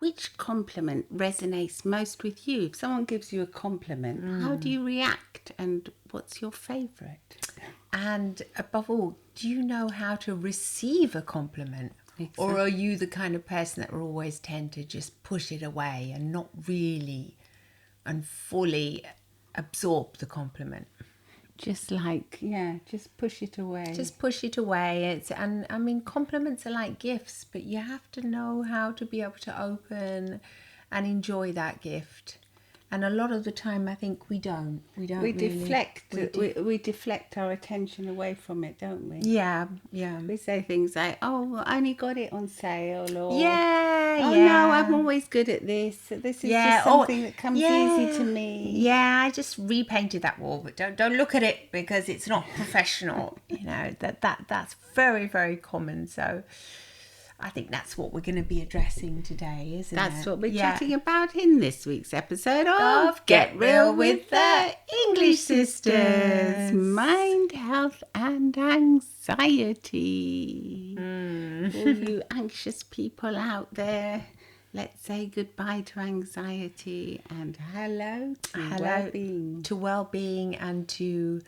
which compliment resonates most with you? If someone gives you a compliment, how do you react, and what's your favourite? And above all, do you know how to receive a compliment? Exactly. Or are you the kind of person that will always tend to just push it away and not really and fully absorb the compliment? Just push it away. Just push it away. And I mean, compliments are like gifts, but you have to know how to be able to open and enjoy that gift. And a lot of the time, I think we don't. We deflect our attention away from it, don't we? Yeah. We say things like, "Oh, I only got it on sale," or "Oh no, I'm always good at this. This is just something that comes easy to me." Yeah, I just repainted that wall, but don't look at it because it's not professional. That's very, very common. So I think that's what we're going to be addressing today, isn't it? That's what we're chatting about in this week's episode of Get Real with the English Sisters. Mind, health and anxiety. All you anxious people out there, let's say goodbye to anxiety and hello to well-being and to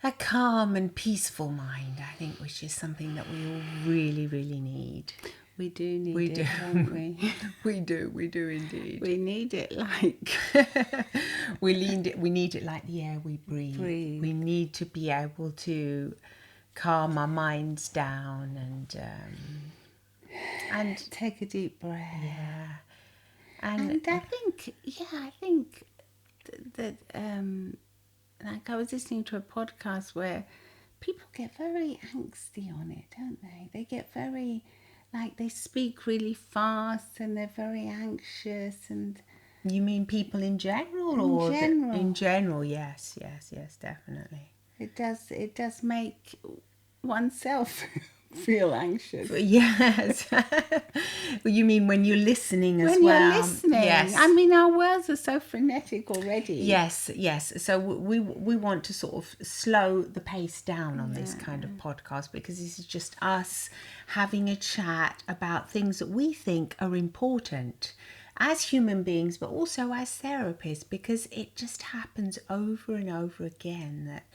a calm and peaceful mind, I think, which is something that we all really, really need. We do need it, don't we? We do indeed. We need it like... we need it like the air we breathe. We need to be able to calm our minds down and take a deep breath. Yeah. And I think that like I was listening to a podcast where people get very angsty on it, don't they? They get very, like, they speak really fast and they're very anxious. And you mean people in general? In general, yes, definitely. It does make oneself feel anxious. Yes. You mean when you're listening as well? When you're listening. Yes. I mean, our worlds are so frenetic already. Yes. So we want to sort of slow the pace down on this kind of podcast, because this is just us having a chat about things that we think are important as human beings, but also as therapists, because it just happens over and over again that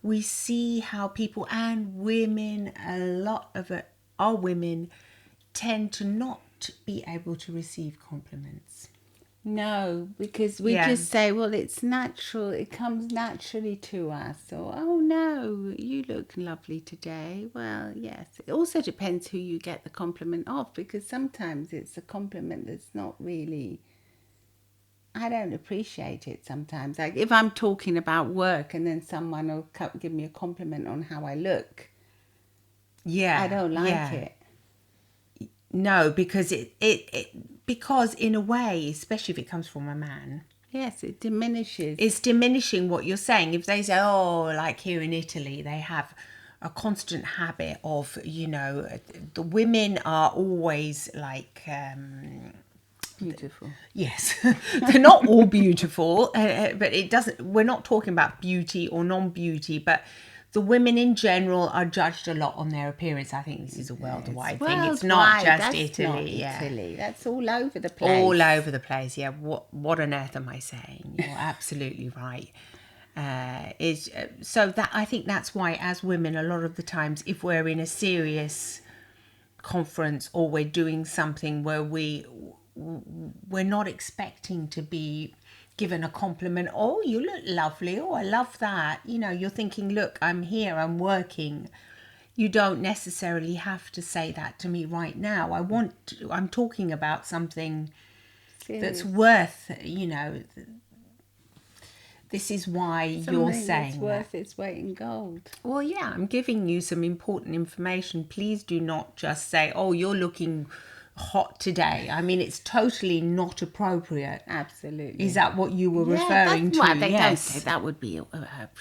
we see how people, and women, a lot of our women tend to not be able to receive compliments. No, because we just say, well, it's natural, it comes naturally to us. Or, oh no, you look lovely today. Well, yes. It also depends who you get the compliment of, because sometimes it's a compliment that's not really... I don't appreciate it sometimes. Like if I'm talking about work and then someone will give me a compliment on how I look. Yeah. I don't like it. No, because because in a way, especially if it comes from a man. Yes, it diminishes. It's diminishing what you're saying. If they say, oh, like here in Italy, they have a constant habit of, the women are always like... beautiful. Yes, they're not all beautiful, but it doesn't. We're not talking about beauty or non-beauty, but the women in general are judged a lot on their appearance. I think this is a worldwide thing. It's not just Italy. Italy. That's all over the place. All over the place. Yeah. What on earth am I saying? You're absolutely right. So that I think that's why, as women, a lot of the times, if we're in a serious conference or we're doing something where we're not expecting to be given a compliment. Oh, you look lovely. Oh, I love that. You're thinking, look, I'm here, I'm working. You don't necessarily have to say that to me right now. I'm talking about something that's worth, this is why you're saying it's worth its weight in gold. Well, yeah, I'm giving you some important information. Please do not just say, oh, you're looking hot today. I mean, it's totally not appropriate. Absolutely. Is that what you were referring to? They don't say that would be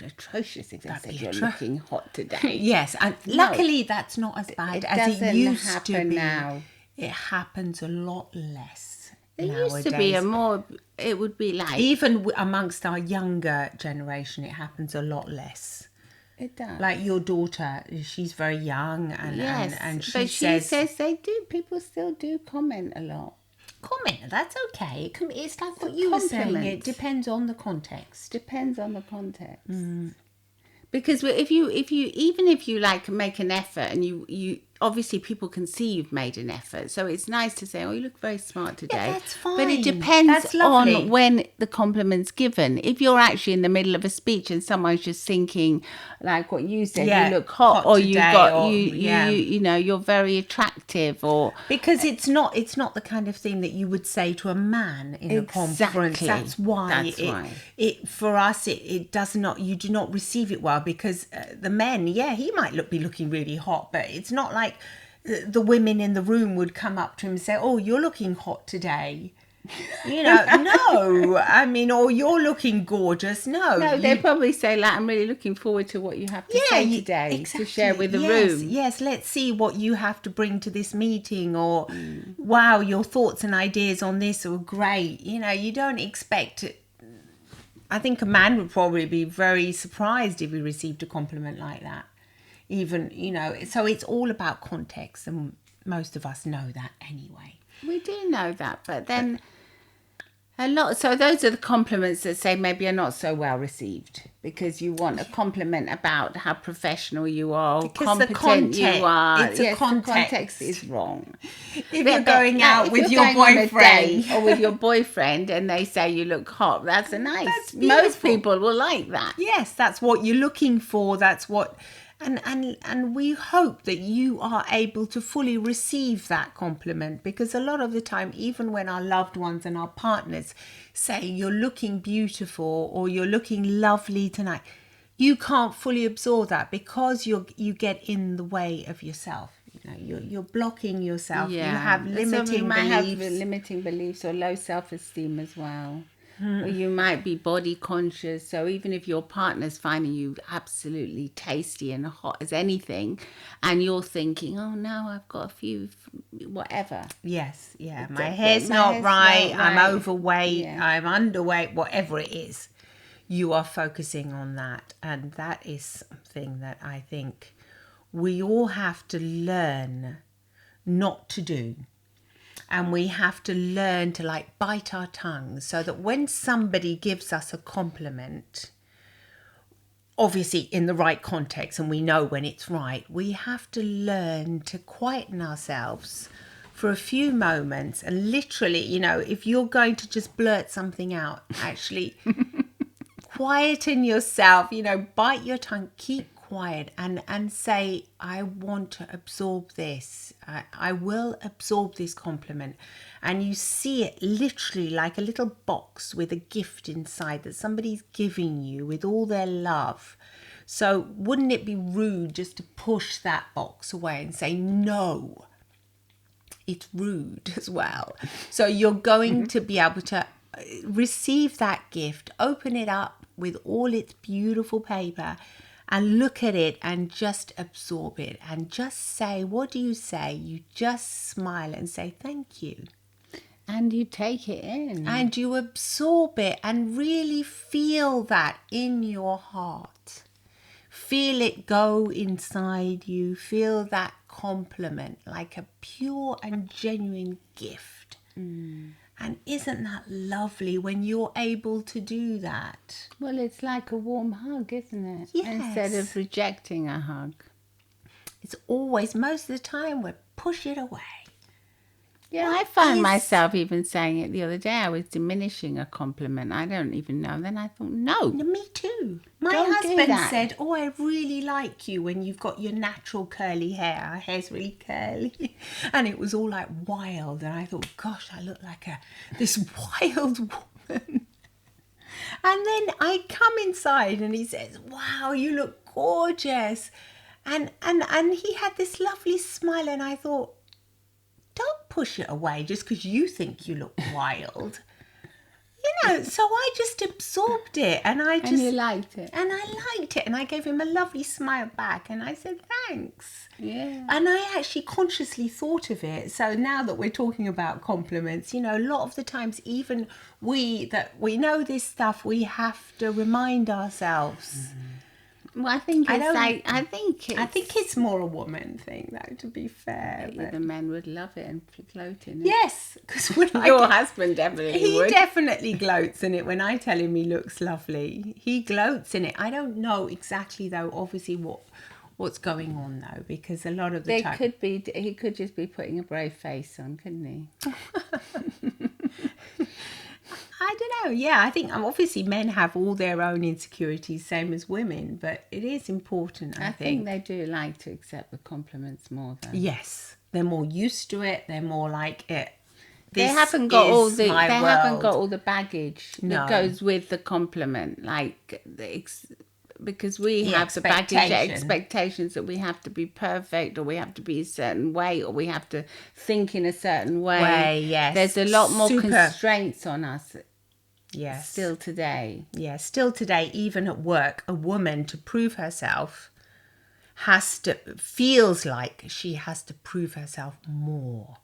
atrocious if they said you're looking hot today. Yes, and luckily that's not as bad as it used to be. Now. It happens a lot less. There nowadays. Used to be it would be like... Even amongst our younger generation, it happens a lot less. It does. Like your daughter, she's very young, and she says they do. People still do comment a lot. Comment, that's okay. It's like what you were saying. It depends on the context. Depends on the context. Because if you even if you like make an effort, and you obviously people can see you've made an effort, so it's nice to say, oh, you look very smart today. Yeah, that's fine. But it depends on when the compliment's given. If you're actually in the middle of a speech and someone's just thinking, like what you said, you look hot or today, you got you know, you're very attractive, or because it's not the kind of thing that you would say to a man in a conference. That's why it for us it does not, you do not receive it well, because the men, he might be looking really hot, but it's not like the women in the room would come up to him and say, oh, you're looking hot today. You know, no. I mean, or you're looking gorgeous. No, they probably say, like, I'm really looking forward to what you have to say today to share with the room. Yes, let's see what you have to bring to this meeting, or wow, your thoughts and ideas on this are great. You know, you don't expect it. I think a man would probably be very surprised if he received a compliment like that. Even, you know, so it's all about context, and most of us know that anyway. We do know that, but then a lot. So those are the compliments that say maybe are not so well received, because you want a compliment about how professional you are, or competent you are. It's a context. The context is wrong. If you're going out with your boyfriend or with your boyfriend, and they say you look hot, that's a nice. That's most people will like that. Yes, that's what you're looking for. That's what. And we hope that you are able to fully receive that compliment, because a lot of the time, even when our loved ones and our partners say you're looking beautiful or you're looking lovely tonight, you can't fully absorb that, because you get in the way of yourself. You know, you're blocking yourself. You have limiting beliefs or low self-esteem as well. Or you might be body conscious, so even if your partner's finding you absolutely tasty and hot as anything, and you're thinking, oh, now I've got a few whatever. Yes, my hair's not right, I'm overweight, I'm underweight, whatever it is, you are focusing on that. And that is something that I think we all have to learn not to do. And we have to learn to, like, bite our tongues, so that when somebody gives us a compliment, obviously in the right context, and we know when it's right, we have to learn to quieten ourselves for a few moments. And literally, you know, if you're going to just blurt something out, actually quieten yourself, you know, bite your tongue, keep quiet, and say, I want to absorb this. I will absorb this compliment. And you see it literally like a little box with a gift inside that somebody's giving you with all their love. So wouldn't it be rude just to push that box away and say, no? It's rude as well. So you're going to be able to receive that gift, open it up with all its beautiful paper, and look at it and just absorb it, and just say, what do you say? You just smile and say thank you. And you take it in. And you absorb it and really feel that in your heart. Feel it go inside you. Feel that compliment like a pure and genuine gift. And isn't that lovely when you're able to do that? Well, it's like a warm hug, isn't it? Yes. Instead of rejecting a hug. It's always, most of the time, we push it away. Yeah, I find myself even saying it the other day. I was diminishing a compliment. I don't even know. Then I thought, no. Me too. My husband said, oh, I really like you when you've got your natural curly hair. Our hair's really curly. And it was all like wild. And I thought, gosh, I look like this wild woman. And then I come inside and he says, wow, you look gorgeous. And he had this lovely smile, and I thought, don't push it away just because you think you look wild. You know, so I just absorbed it, and And you liked it. And I liked it, and I gave him a lovely smile back, and I said, thanks. Yeah. And I actually consciously thought of it. So now that we're talking about compliments, you know, a lot of the times, even we know this stuff, we have to remind ourselves Well, I think it's I think it's more a woman thing, though, to be fair. But the men would love it and gloat in it. Yes, because your husband definitely would. He definitely gloats in it. When I tell him he looks lovely, he gloats in it. I don't know exactly, though, obviously what's going on, though, because a lot of the time he could just be putting a brave face on, couldn't he? I don't know. Yeah, I think obviously men have all their own insecurities, same as women, but it is important, I think. They do like to accept the compliments more, though. Yes, they're more used to it. They're more like it. They haven't got all the baggage that goes with the compliment, like because we have the baggage expectations that we have to be perfect, or we have to be a certain way, or we have to think in a certain way. Yes. There's a lot more constraints on us. Yes. Still today. Yeah, still today, even at work, a woman, to prove herself, feels like she has to prove herself more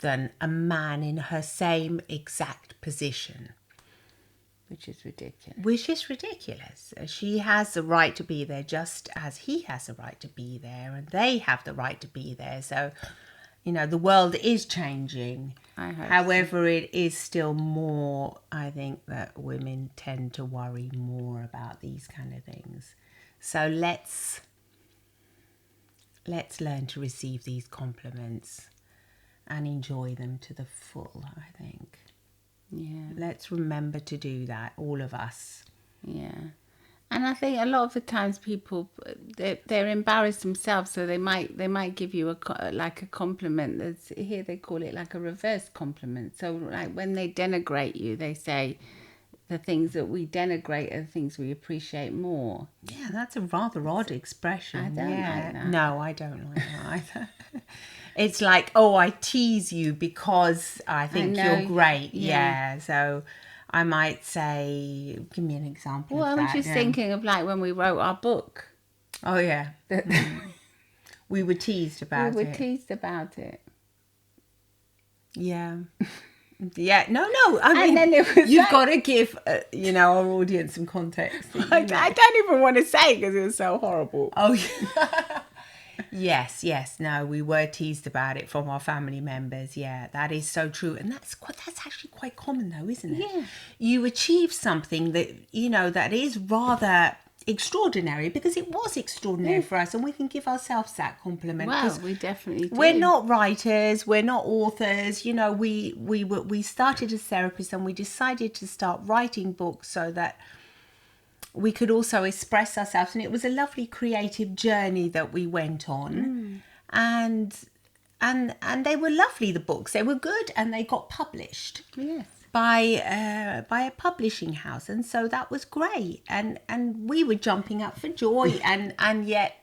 than a man in her same exact position. Which is ridiculous. She has the right to be there just as he has the right to be there, and they have the right to be there. So, the world is changing. However, it is still more, I think, that women tend to worry more about these kind of things. So let's learn to receive these compliments and enjoy them to the full, I think. Yeah. Let's remember to do that, all of us. Yeah. And I think a lot of the times people, they're embarrassed themselves, so they might give you a compliment. Here they call it like a reverse compliment. So like when they denigrate you, they say the things that we denigrate are the things we appreciate more. Yeah, that's a rather odd expression. I don't like that. No, I don't like that either. It's like, oh, I tease you because I think you're great. Yeah. So I might say, give me an example of that. Well, I'm just thinking of like when we wrote our book. Oh, yeah. We were teased about it. Yeah. Yeah, no. I mean, and then you've got to give, our audience some context. I don't even want to say because it was so horrible. Oh, yeah. Yes. No, we were teased about it from our family members. Yeah, that is so true. And that's actually quite common though, isn't it? Yeah. You achieve something that, that is rather extraordinary, because it was extraordinary for us, and we can give ourselves that compliment. Well, we definitely do. We're not writers, we're not authors. We started as therapists, and we decided to start writing books so that we could also express ourselves, and it was a lovely creative journey that we went on. And they were lovely, the books. They were good, and they got published. Yes. By a publishing house, and so that was great, and we were jumping up for joy, and yet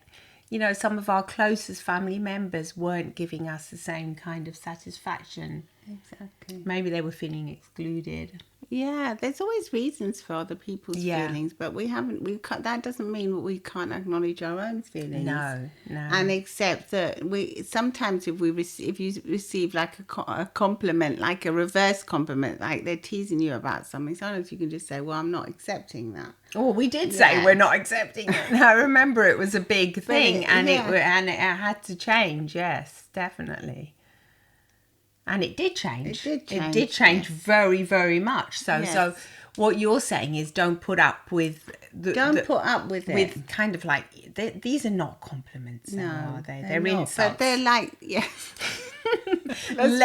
some of our closest family members weren't giving us the same kind of satisfaction. Exactly. Maybe they were feeling excluded. Yeah, there's always reasons for other people's feelings, but that doesn't mean we can't acknowledge our own feelings. No. And accept that sometimes if you receive like a compliment, like a reverse compliment, like they're teasing you about something, sometimes you can just say, well, I'm not accepting that. Oh, we did say we're not accepting it. I remember it was a big thing, and it had to change. Yes, definitely. And it did change. It did change very, very much. So what you're saying is don't put up with put up with it. With kind of like, these are not compliments, are they? They're not, insults. But they're like, yes. Let's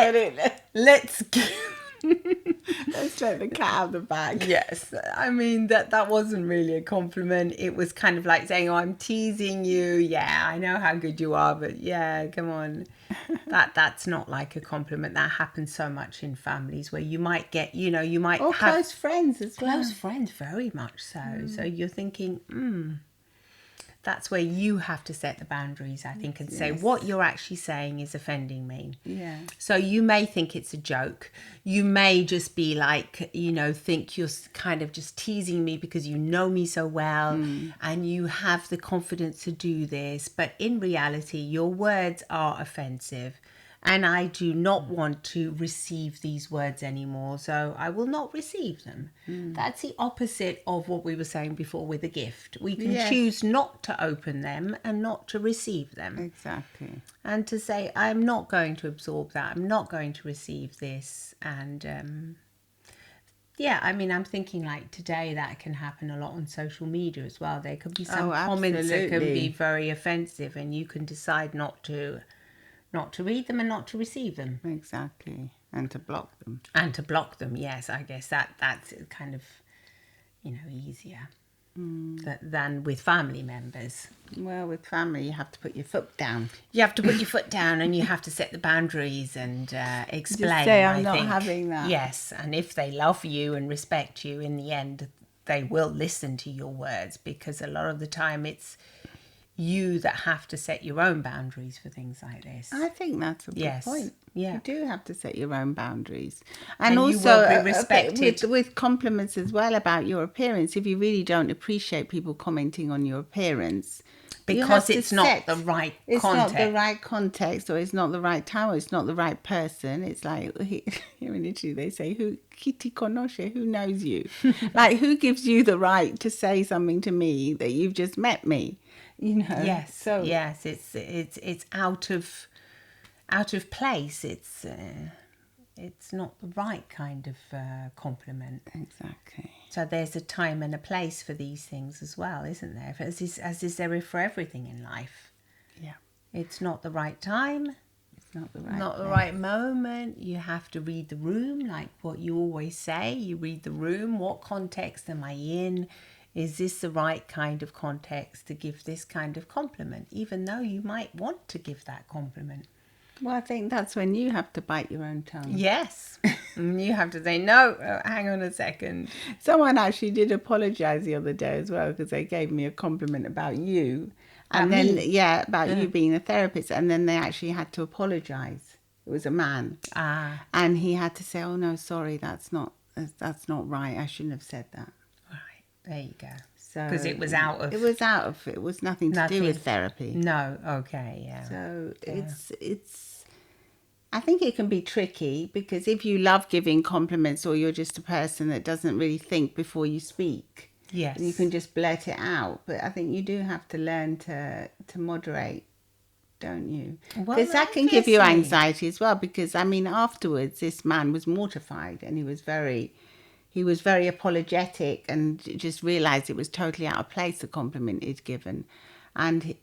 let the cat out of the bag. Yes. I mean, that wasn't really a compliment. It was kind of like saying, oh, I'm teasing you. Yeah, I know how good you are, but yeah, come on. That's not like a compliment. That happens so much in families where you might get, you might have close friends as well. Close friends, very much so. So you're thinking, that's where you have to set the boundaries, I think, and say what you're actually saying is offending me. Yeah. So you may think it's a joke. You may just be like, think you're kind of just teasing me because you know me so well and you have the confidence to do this. But in reality, your words are offensive and I do not want to receive these words anymore, so I will not receive them. That's the opposite of what we were saying before with a gift. We can choose not to open them and not to receive them. Exactly. And to say, I'm not going to absorb that, I'm not going to receive this. And I mean, I'm thinking like today that can happen a lot on social media as well. There could be some comments that can be very offensive, and you can decide not to read them and not to receive them. Exactly. And to block them. And to block them, yes. I guess that's kind of, easier than with family members. Well, with family, you have to put your foot down. You have to put your foot down, and you have to set the boundaries and explain. Just say, I'm not having that. Yes, and if they love you and respect you, in the end, they will listen to your words, because a lot of the time it's you that have to set your own boundaries for things like this. I think that's a good point. Yeah. You do have to set your own boundaries. And also, you will be respected. With compliments as well about your appearance, if you really don't appreciate people commenting on your appeance, because it's not the right context. It's not the right context, or it's not the right time, or it's not the right person. It's like, in Italy they say, chi ti conosce, who knows you? Like, who gives you the right to say something to me that you've just met me? Yes. So yes, it's out of place. It's not the right kind of compliment. Exactly. So there's a time and a place for these things as well, isn't there? As is there for everything in life. Yeah. It's not the right time. It's not the right Not the right moment. You have to read the room, like what you always say. You read the room. What context am I in? Is this the right kind of context to give this kind of compliment, even though you might want to give that compliment? Well, I think that's when you have to bite your own tongue. Yes. You have to say, no, hang on a second. Someone actually did apologise the other day as well, because they gave me a compliment about you. And then, about you being a therapist. And then they actually had to apologise. It was a man. And he had to say, oh, no, sorry, that's not right. I shouldn't have said that. There you go. So because it was out of. It was nothing to do with therapy. No. Okay. Yeah. So it's. I think it can be tricky, because if you love giving compliments, or you're just a person that doesn't really think before you speak, yes, you can just blurt it out. But I think you do have to learn to moderate, don't you? Because that can give you anxiety as well. Because I mean, afterwards, this man was mortified, and he was very apologetic, and just realised it was totally out of place, the compliment he'd given. And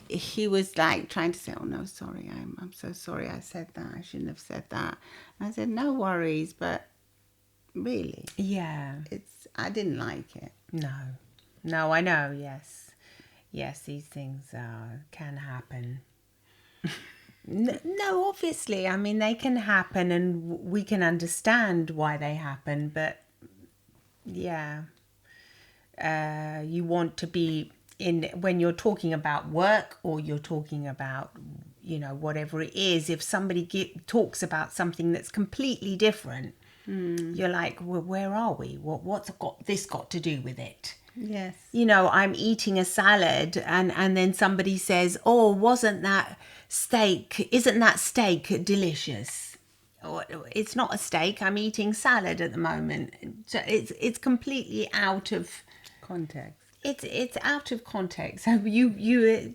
he was like trying to say, oh, no, sorry, I'm so sorry I said that. I shouldn't have said that. And I said, no worries, but really, I didn't like it. No, I know, yes, these things can happen. No, obviously, I mean, they can happen, and we can understand why they happen, but you want to be when you're talking about work, or you're talking about whatever it is. If somebody talks about something that's completely different, you're like, well, where are we? What's this got to do with it? Yes. I'm eating a salad, and then somebody says, oh, isn't that steak delicious? It's not a steak, I'm eating salad at the moment. So it's completely out of context. It's out of context. So you're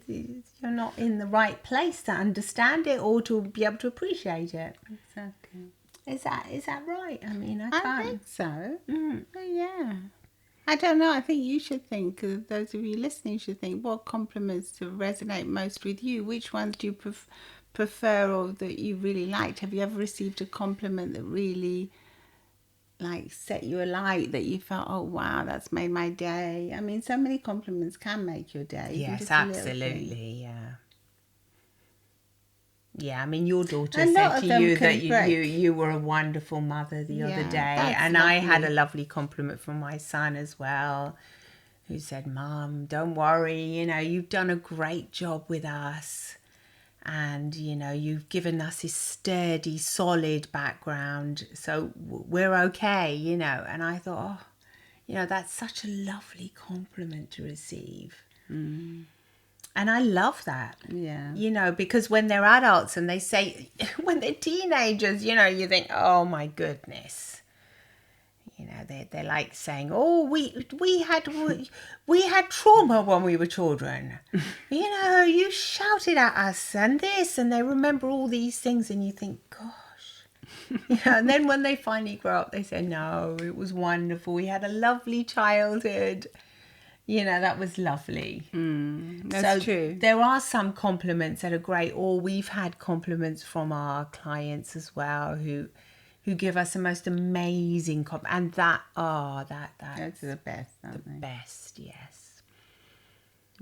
not in the right place to understand it, or to be able to appreciate it. Exactly. Is that right? I mean, I think so. Yeah. I don't know. I think you should think, those of you listening should think, what compliments resonate most with you? Which ones do you prefer, or that you really liked? Have you ever received a compliment that really set you alight, that you felt, oh wow, that's made my day? I mean, so many compliments can make your day. Yes, absolutely. Yeah, I mean, your daughter said to you that you were a wonderful mother the other day, and lovely. I had a lovely compliment from my son as well, who said, Mum, don't worry, you've done a great job with us, and you've given us this sturdy, solid background, so we're okay, and I thought, that's such a lovely compliment to receive. And I love that. Yeah. You know, because when they're adults and they say, when they're teenagers, you know, you think, oh my goodness. You know, they're like saying, oh, we had trauma when we were children. You know, you shouted at us and this, and they remember all these things, and you think, gosh. Yeah, and then when they finally grow up, they say, no, it was wonderful. We had a lovely childhood. You know, that was lovely. That's true. There are some compliments that are great, or we've had compliments from our clients as well who give us the most amazing and that's the best, aren't they? best, yes.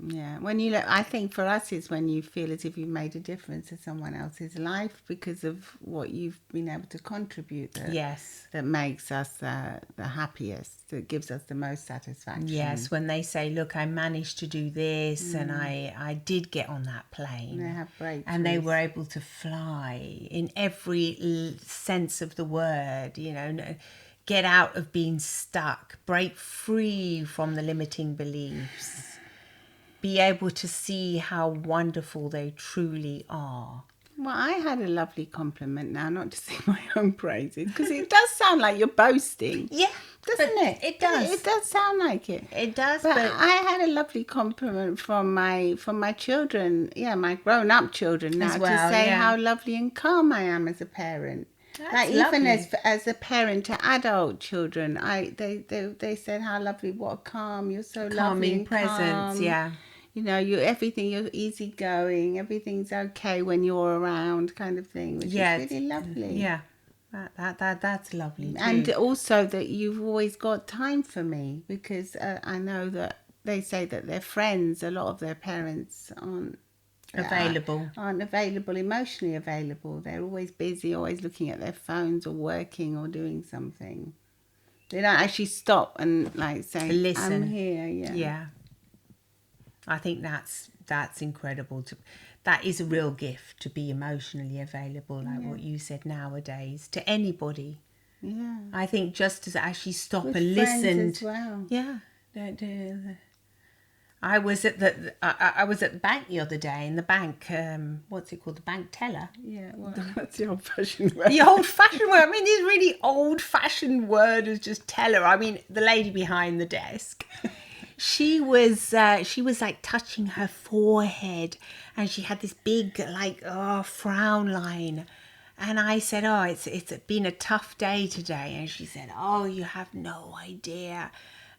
Yeah, when you look, I think for us is when you feel as if you've made a difference to someone else's life because of what you've been able to contribute. Yes. That makes us the happiest. That gives us the most satisfaction. Yes, when they say, "Look, I managed to do this, and I did get on that plane." And they have breakthroughs. And they were able to fly in every sense of the word. You know, get out of being stuck, break free from the limiting beliefs. Be able to see how wonderful they truly are. Well, I had a lovely compliment now, not to sing my own praises, because it does sound like you're boasting. Yeah, doesn't it? It does. It does sound like it. It does. But I had a lovely compliment from my children, my grown-up children now, well, to say how lovely and calm I am as a parent. That's like lovely. Even as a parent to adult children, they said how lovely, what calm, you're so lovely and presence, calm. yeah. You know, you're easygoing, everything's okay when you're around, kind of thing, which is really lovely. Yeah, that's lovely too. And also that you've always got time for me, because I know that they say that their friends, a lot of their parents aren't available, emotionally available. They're always busy, always looking at their phones or working or doing something. They don't actually stop and like say, listen. I'm here. Yeah. I think that's incredible. That is a real gift, to be emotionally available, like what you said, nowadays, to anybody. Yeah. I think just to actually stop With and friends listen. as well. Yeah. I was at the bank the other day, in the bank, what's it called, the bank teller. Yeah, well, that's the old-fashioned word. The old-fashioned word. I mean, this really old-fashioned word is just teller. I mean, the lady behind the desk. She was like touching her forehead, and she had this big frown line. And I said, "Oh, it's been a tough day today." And she said, "Oh, you have no idea."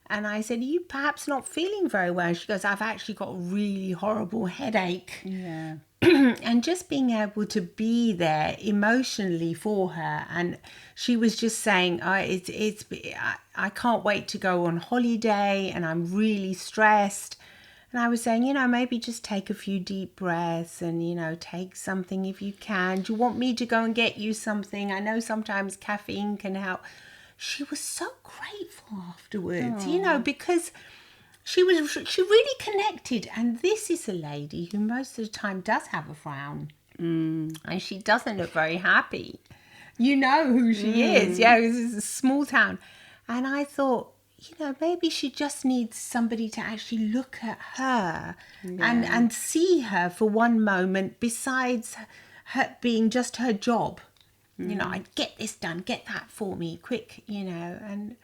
And I said, "Are you perhaps not feeling very well?" And she goes, "I've actually got a really horrible headache." Yeah. And just being able to be there emotionally for her, and she was just saying, I can't wait to go on holiday, and I'm really stressed. And I was saying, maybe just take a few deep breaths and, take something if you can. Do you want me to go and get you something? I know sometimes caffeine can help. She was so grateful afterwards, because she really connected. And this is a lady who most of the time does have a frown. And she doesn't look very happy. You know who she is. Yeah, this is a small town. And I thought, maybe she just needs somebody to actually look at her and see her for one moment, besides her being just her job. I'd get this done, get that for me, quick, and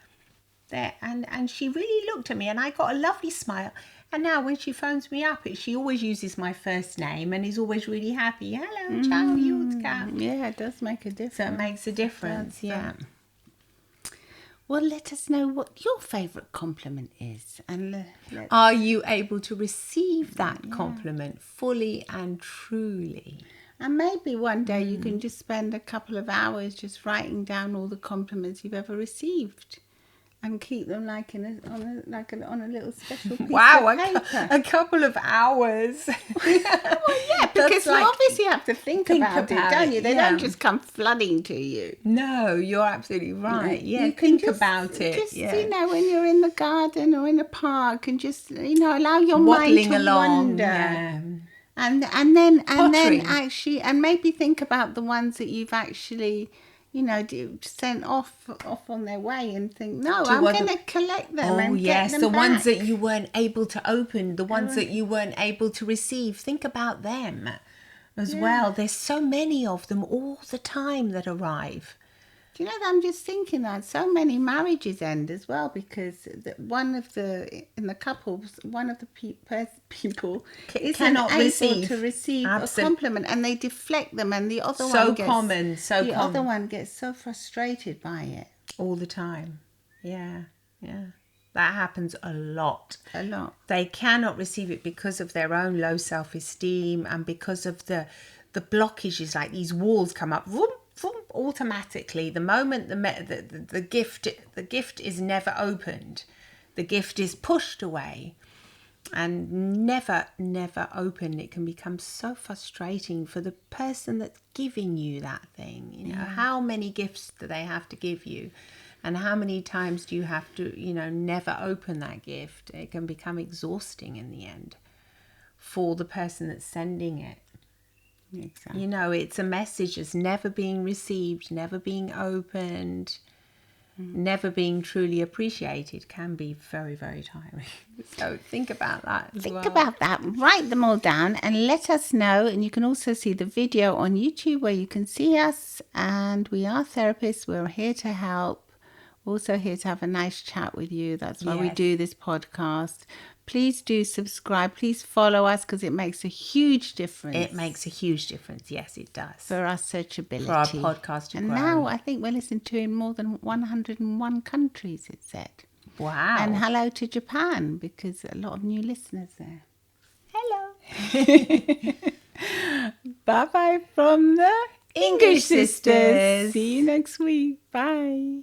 she really looked at me, and I got a lovely smile. And now when she phones me up, she always uses my first name and is always really happy. Hello, ciao, Jutka. Yeah, it does make a difference. So it makes a difference, yeah. Well, let us know what your favourite compliment is. And are you able to receive that compliment fully and truly? And maybe one day you can just spend a couple of hours just writing down all the compliments you've ever received, and keep them on a little special piece of paper. A couple of hours. Well, yeah, because you obviously have to think about it, don't you? They don't just come flooding to you. No, you're absolutely right. Yeah, you can think about it. Just, when you're in the garden or in a park, and just, allow your mind to wander. Yeah. And then actually, and maybe think about the ones that you've actually, sent off on their way and think, no, To I'm other- going to collect them Oh and yes, get them the back. ones that you weren't able to open, the ones that you weren't able to receive. Think about them as well. There's so many of them all the time that arrive. Do you know that I'm just thinking that so many marriages end as well because one of the people isn't Cannot able receive. to receive a Absol- compliment, and they deflect them, and the other So one gets common, so the common. other one gets so frustrated by it. All the time. Yeah. That happens a lot. A lot. They cannot receive it because of their own low self-esteem and because of the blockages, like these walls come up vroom, vroom, automatically. The moment the gift is never opened, the gift is pushed away and never opened. It can become so frustrating for the person that's giving you that thing. How many gifts do they have to give you? And how many times do you have to, never open that gift? It can become exhausting in the end for the person that's sending it. Exactly. It's a message that's never being received, never being opened, never being truly appreciated can be very, very tiring. So think about that as well. Think about that. Write them all down and let us know. And you can also see the video on YouTube where you can see us. And we are therapists. We're here to help. Also here to have a nice chat with you. That's why we do this podcast. Please do subscribe. Please follow us because it makes a huge difference. It makes a huge difference. Yes, it does. For our searchability. For our podcast to grow. And now I think we're listened to in more than 101 countries, it said. Wow. And hello to Japan because a lot of new listeners there. Hello. Bye-bye from the English Sisters. See you next week. Bye.